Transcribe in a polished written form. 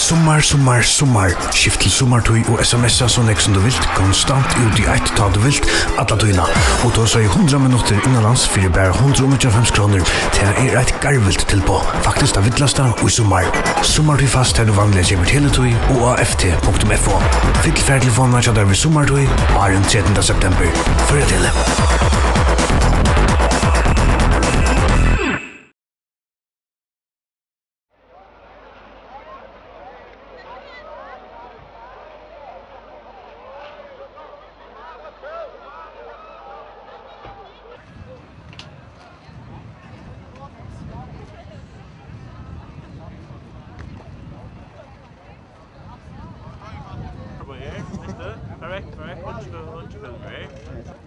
Sommar. Skift til sommartøy og sms'er så nek som du vilt, konstant ut i ett ta du vilt, alla tøyna. Og då så i 100 minutter innanlands fyrir bare 125 kroner. Det et garvilt tilpå, faktisk det vittlasta og i sommar. Sommartøy fast her du vanlig kjemmer teletøy og aktuelt.fo. Fyll færtelefonene kjadar vi sommartøy, og den 13. september. Før til det. Perfekt. Undskyld.